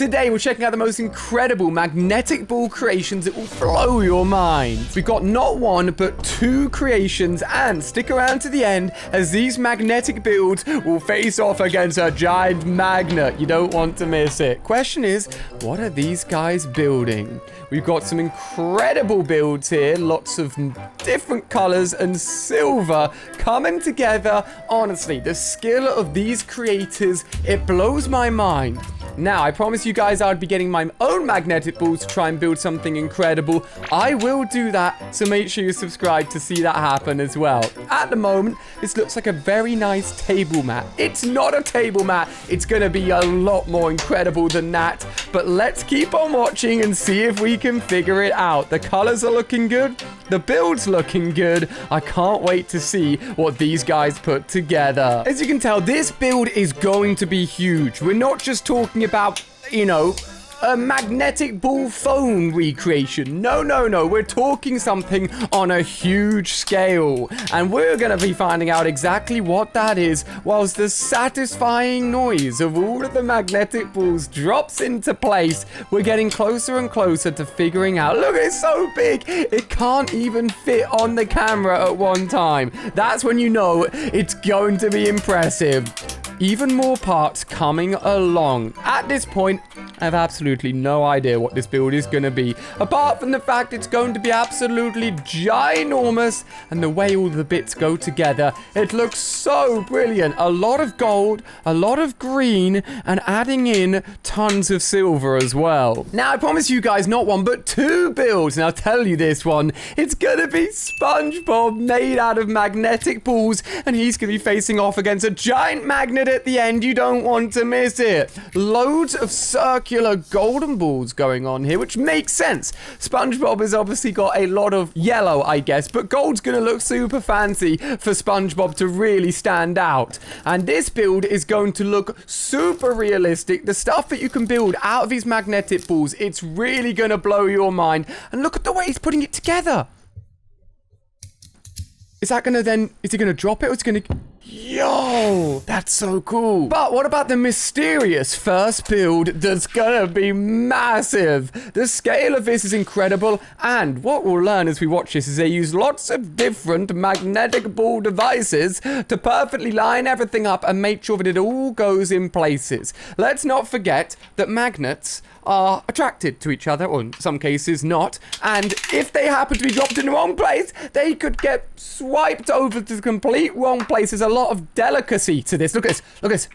Today, we're checking out the most incredible magnetic ball creations that will blow your mind. We've got not one, but two creations, and stick around to the end as these magnetic builds will face off against a giant magnet. You don't want to miss it. Question is, what are these guys building? We've got some incredible builds here, lots of different colors and silver coming together. Honestly, the skill of these creators, it blows my mind. Now, I promise you guys I'd be getting my own magnetic balls to try and build something incredible. I will do that, so make sure you subscribe to see that happen as well. At the moment, this looks like a very nice table mat. It's not a table mat. It's going to be a lot more incredible than that. But let's keep on watching and see if we can figure it out. The colors are looking good. The build's looking good. I can't wait to see what these guys put together. As you can tell, this build is going to be huge. We're not just talking about, you know, a magnetic ball phone recreation. No. We're talking something on a huge scale. And we're going to be finding out exactly what that is whilst the satisfying noise of all of the magnetic balls drops into place. We're getting closer and closer to figuring out. Look, it's so big. It can't even fit on the camera at one time. That's when you know it's going to be impressive. Even more parts coming along. At this point, I have absolutely no idea what this build is going to be, apart from the fact it's going to be absolutely ginormous, and the way all the bits go together, it looks so brilliant. A lot of gold, a lot of green, and adding in tons of silver as well. Now, I promise you guys not one, but two builds, and I'll tell you this one, it's going to be SpongeBob made out of magnetic balls, and he's going to be facing off against a giant magnet at the end. You don't want to miss it. Loads of circular golden balls going on here, which makes sense. SpongeBob has obviously got a lot of yellow, I guess, but gold's going to look super fancy for SpongeBob to really stand out. And this build is going to look super realistic. The stuff that you can build out of these magnetic balls, it's really going to blow your mind. And look at the way he's putting it together. Is that going to then, is he going to drop it or is he going to... Yo, that's so cool. But what about the mysterious first build that's gonna be massive? The scale of this is incredible, and what we'll learn as we watch this is they use lots of different magnetic ball devices to perfectly line everything up and make sure that it all goes in places. Let's not forget that magnets are attracted to each other, or in some cases not, and if they happen to be dropped in the wrong place, they could get swiped over to the complete wrong place. There's a lot of delicacy to this. Look at this. Look at this.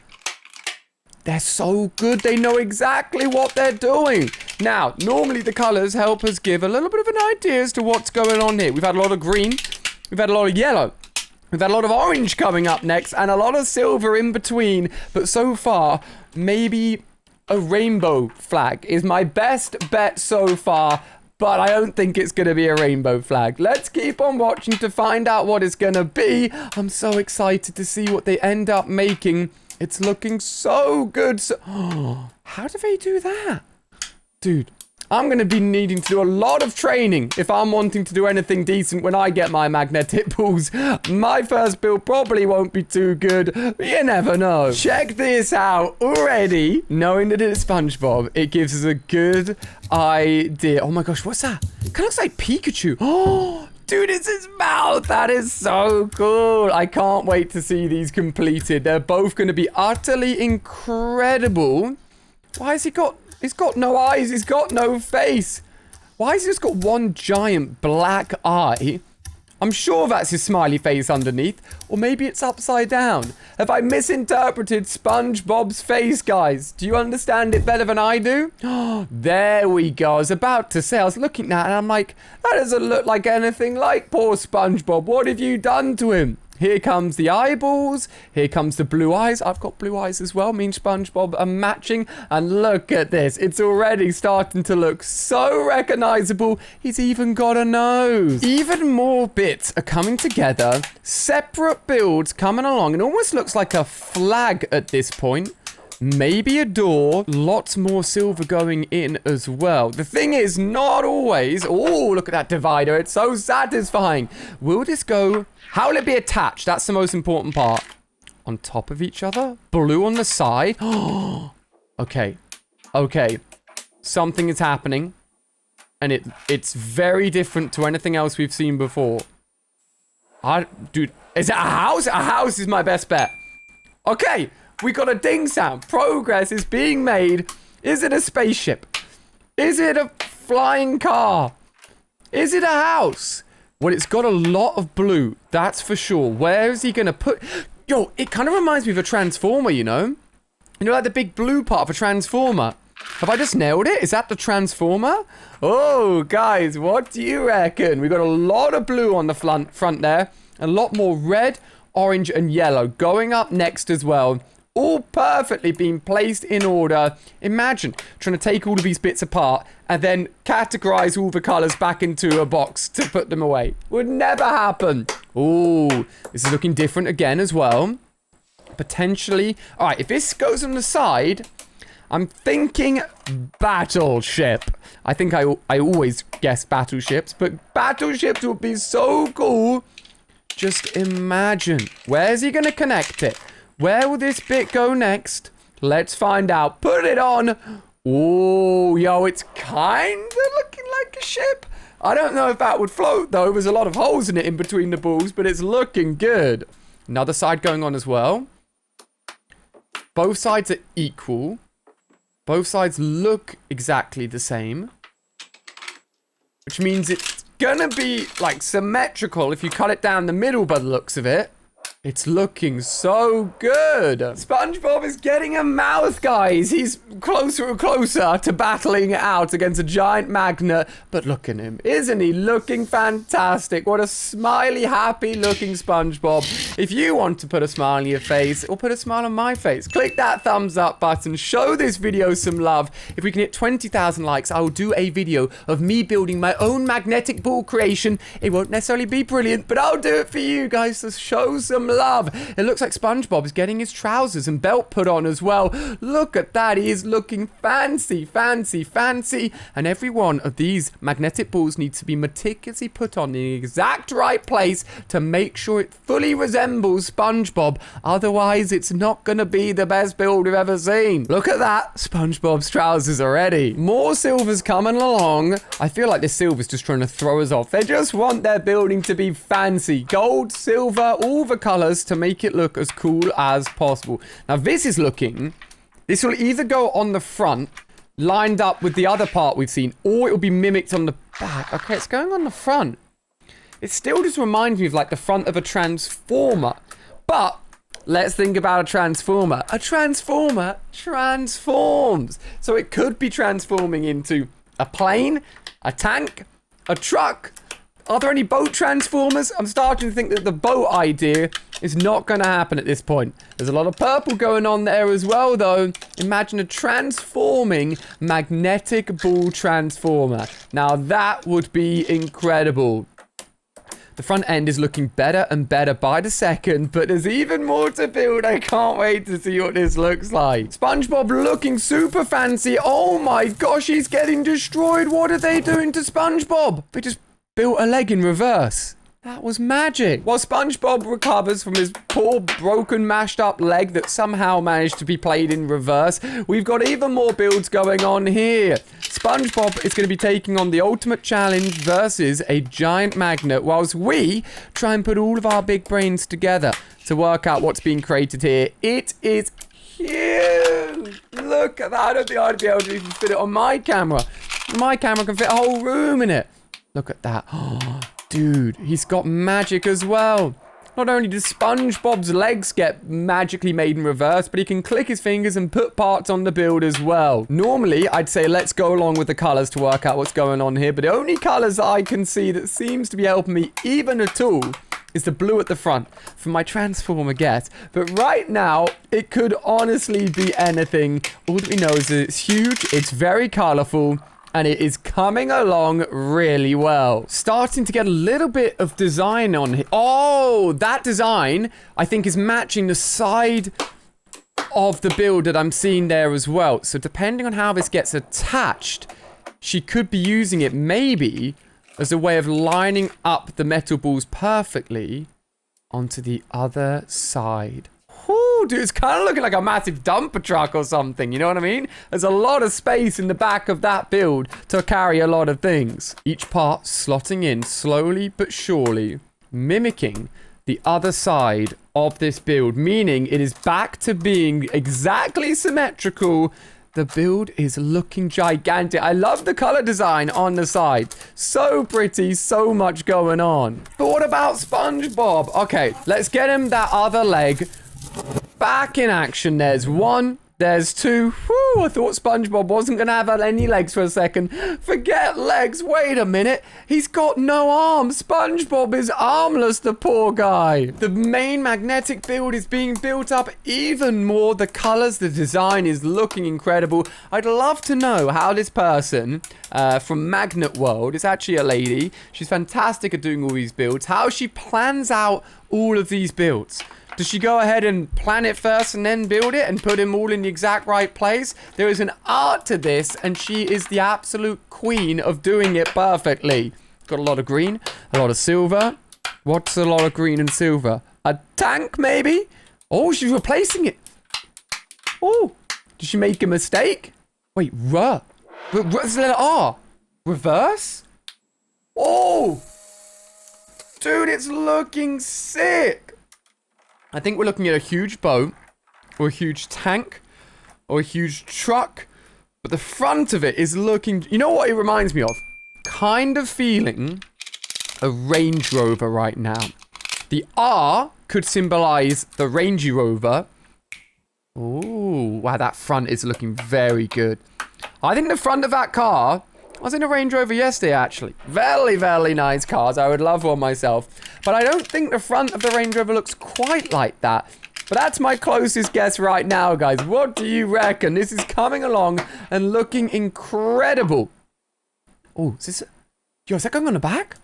They're so good. They know exactly what they're doing. Now, normally the colors help us give a little bit of an idea as to what's going on here. We've had a lot of green. We've had a lot of yellow. We've had a lot of orange coming up next, and a lot of silver in between. But so far, maybe a rainbow flag is my best bet so far, but I don't think it's going to be a rainbow flag. Let's keep on watching to find out what it's going to be. I'm so excited to see what they end up making. It's looking so good. How do they do that? Dude, I'm going to be needing to do a lot of training if I'm wanting to do anything decent when I get my magnetic balls. My first build probably won't be too good, but you never know. Check this out. Already, knowing that it's SpongeBob, it gives us a good idea. Oh my gosh, what's that? It kind of looks like Pikachu. Oh, dude, it's his mouth. That is so cool. I can't wait to see these completed. They're both going to be utterly incredible. Why has he got... He's got no eyes. He's got no face. Why has he just got one giant black eye? I'm sure that's his smiley face underneath. Or maybe it's upside down. Have I misinterpreted SpongeBob's face, guys? Do you understand it better than I do? Oh, there we go. I was about to say, I was looking at it and I'm like, that doesn't look like anything like poor SpongeBob. What have you done to him? Here comes the eyeballs. Here comes the blue eyes. I've got blue eyes as well. Me and SpongeBob are matching. And look at this. It's already starting to look so recognizable. He's even got a nose. Even more bits are coming together. Separate builds coming along. It almost looks like a flag at this point. Maybe a door. Lots more silver going in as well. The thing is, not always. Oh, look at that divider. It's so satisfying. Will this go... How will it be attached? That's the most important part. On top of each other? Blue on the side? Oh, okay. Okay, something is happening. And it's very different to anything else we've seen before. Dude, is it a house? A house is my best bet. Okay, we got a ding sound. Progress is being made. Is it a spaceship? Is it a flying car? Is it a house? Well, it's got a lot of blue. That's for sure. Where is he going to put... Yo, it kind of reminds me of a transformer, you know? You know, like the big blue part of a transformer. Have I just nailed it? Is that the transformer? Oh, guys, what do you reckon? We got a lot of blue on the front there. A lot more red, orange, and yellow going up next as well. All perfectly being placed in order. Imagine trying to take all of these bits apart and then categorize all the colors back into a box to put them away. Would never happen. Oh, this is looking different again as well. Potentially. All right, if this goes on the side, I'm thinking battleship. I think I always guess battleships, but battleships would be so cool. Just imagine. Where's he going to connect it? Where will this bit go next? Let's find out. Put it on. Oh, yo, it's kind of looking like a ship. I don't know if that would float, though. There's a lot of holes in it in between the balls, but it's looking good. Another side going on as well. Both sides are equal. Both sides look exactly the same. Which means it's gonna be, like, symmetrical if you cut it down the middle by the looks of it. It's looking so good. SpongeBob is getting a mouth, guys. He's closer and closer to battling it out against a giant magnet. But look at him. Isn't he looking fantastic? What a smiley, happy-looking SpongeBob. If you want to put a smile on your face or put a smile on my face, click that thumbs up button. Show this video some love. If we can hit 20,000 likes, I will do a video of me building my own magnetic ball creation. It won't necessarily be brilliant, but I'll do it for you guys to show some love. It looks like SpongeBob is getting his trousers and belt put on as well. Look at that. He is looking fancy, fancy, fancy. And every one of these magnetic balls needs to be meticulously put on in the exact right place to make sure it fully resembles SpongeBob. Otherwise, it's not going to be the best build we've ever seen. Look at that. SpongeBob's trousers are ready. More silver's coming along. I feel like this silver's just trying to throw us off. They just want their building to be fancy. Gold, silver, all the colors to make it look as cool as possible. Now this will either go on the front lined up with the other part we've seen, or it will be mimicked on the back. Okay, it's going on the front. It still just reminds me of like the front of a transformer, but let's think about a transformer. A transformer transforms, so it could be transforming into a plane, a tank, a truck. Are there any boat transformers? I'm starting to think that the boat idea is not going to happen at this point. There's a lot of purple going on there as well, though. Imagine a transforming magnetic ball transformer. Now, that would be incredible. The front end is looking better and better by the second, but there's even more to build. I can't wait to see what this looks like. SpongeBob looking super fancy. Oh my gosh, he's getting destroyed. What are they doing to SpongeBob? They just built a leg in reverse. That was magic. While SpongeBob recovers from his poor, broken, mashed up leg that somehow managed to be played in reverse, we've got even more builds going on here. SpongeBob is going to be taking on the ultimate challenge versus a giant magnet, whilst we try and put all of our big brains together to work out what's being created here. It is huge. Look at that. I don't think I'd be able to even fit it on my camera. My camera can fit a whole room in it. Look at that. Oh, dude, he's got magic as well. Not only does SpongeBob's legs get magically made in reverse, but he can click his fingers and put parts on the build as well. Normally, I'd say let's go along with the colors to work out what's going on here, but the only colors that I can see that seems to be helping me even at all is the blue at the front for my transformer get. But right now, it could honestly be anything. All that we know is that it's huge, it's very colorful, and it is coming along really well. Starting to get a little bit of design on here. Oh, that design, I think, is matching the side of the build that I'm seeing there as well. So depending on how this gets attached, she could be using it maybe as a way of lining up the metal balls perfectly onto the other side. Whoo, cool, dude. It's kind of looking like a massive dumper truck or something. You know what I mean? There's a lot of space in the back of that build to carry a lot of things. Each part slotting in slowly but surely, mimicking the other side of this build, meaning it is back to being exactly symmetrical. The build is looking gigantic. I love the color design on the side. So pretty, so much going on. But what about SpongeBob? Okay, let's get him that other leg back in action. There's one. There's two. Whew, I thought SpongeBob wasn't going to have any legs for a second. Forget legs. Wait a minute. He's got no arms. SpongeBob is armless, the poor guy. The main magnetic build is being built up even more. The colors, the design is looking incredible. I'd love to know how this person from Magnet World, it's actually a lady. She's fantastic at doing all these builds. How she plans out all of these builds. Does she go ahead and plan it first and then build it and put them all in the exact right place? There is an art to this, and she is the absolute queen of doing it perfectly. Got a lot of green, a lot of silver. What's a lot of green and silver? A tank, maybe? Oh, she's replacing it. Oh, did she make a mistake? Wait, what's the letter R? Reverse? Oh, dude, it's looking sick. I think we're looking at a huge boat, or a huge tank, or a huge truck. But the front of it is looking... You know what it reminds me of? Kind of feeling a Range Rover right now. The R could symbolize the Range Rover. Ooh, wow, that front is looking very good. I think the front of that car... I was in a Range Rover yesterday, actually. Very, very nice cars. I would love one myself. But I don't think the front of the Range Rover looks quite like that. But that's my closest guess right now, guys. What do you reckon? This is coming along and looking incredible. Oh, is this... Yo, is that going on the back?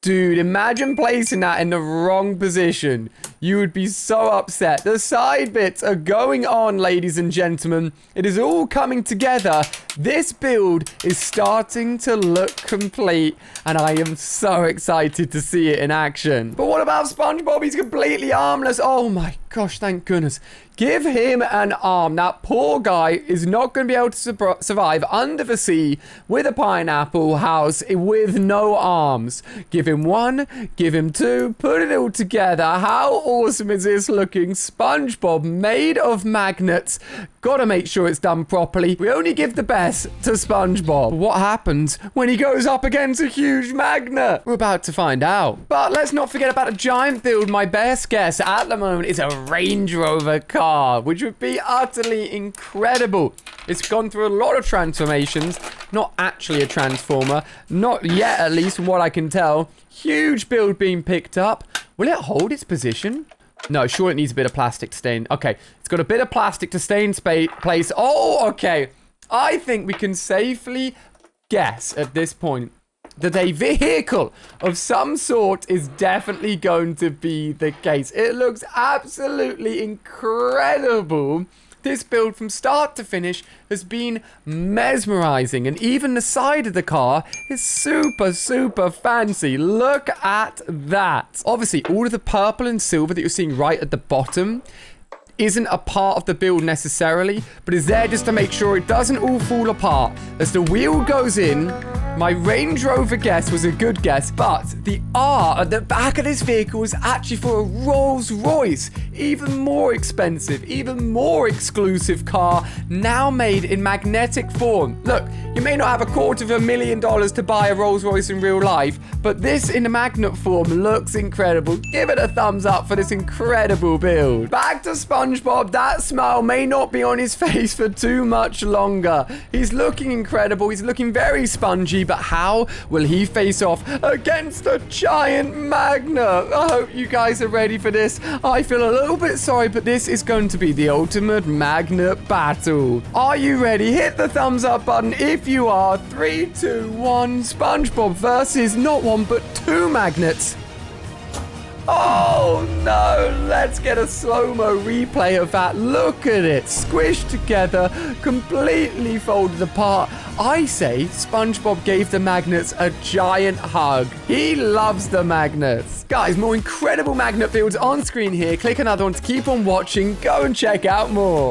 Dude, imagine placing that in the wrong position. You would be so upset. The side bits are going on, ladies and gentlemen. It is all coming together. This build is starting to look complete, and I am so excited to see it in action. But what about SpongeBob? He's completely armless. Oh my gosh, thank goodness. Give him an arm. That poor guy is not going to be able to survive under the sea with a pineapple house with no arms. Give him one, give him two, put it all together. How awesome is this looking? SpongeBob made of magnets. Gotta make sure it's done properly. We only give the best to SpongeBob. What happens when he goes up against a huge magnet? We're about to find out. But let's not forget about a giant build. My best guess at the moment is a Range Rover car, which would be utterly incredible. It's gone through a lot of transformations. Not actually a transformer. Not yet, at least, from what I can tell. Huge build being picked up. Will it hold its position? No, sure, it needs a bit of plastic to stay in. Okay, it's got a bit of plastic to stay in place. Oh, okay. I think we can safely guess at this point that a vehicle of some sort is definitely going to be the case. It looks absolutely incredible. This build from start to finish has been mesmerizing, and even the side of the car is super, super fancy. Look at that. Obviously, all of the purple and silver that you're seeing right at the bottom isn't a part of the build necessarily, but is there just to make sure it doesn't all fall apart. As the wheel goes in, my Range Rover guess was a good guess, but the R at the back of this vehicle is actually for a Rolls Royce. Even more expensive, even more exclusive car, now made in magnetic form. Look, you may not have $250,000 to buy a Rolls Royce in real life, but this in a magnet form looks incredible. Give it a thumbs up for this incredible build. Back to SpongeBob. That smile may not be on his face for too much longer. He's looking incredible. He's looking very spongy, but how will he face off against a giant magnet? I hope you guys are ready for this. I feel a little bit sorry, but this is going to be the ultimate magnet battle. Are you ready? Hit the thumbs up button if you are. 3, 2, 1. SpongeBob versus not one, but two magnets. Oh, no. Let's get a slow-mo replay of that. Look at it. Squished together, completely folded apart. I say SpongeBob gave the magnets a giant hug. He loves the magnets. Guys, more incredible magnet builds on screen here. Click another one to keep on watching. Go and check out more.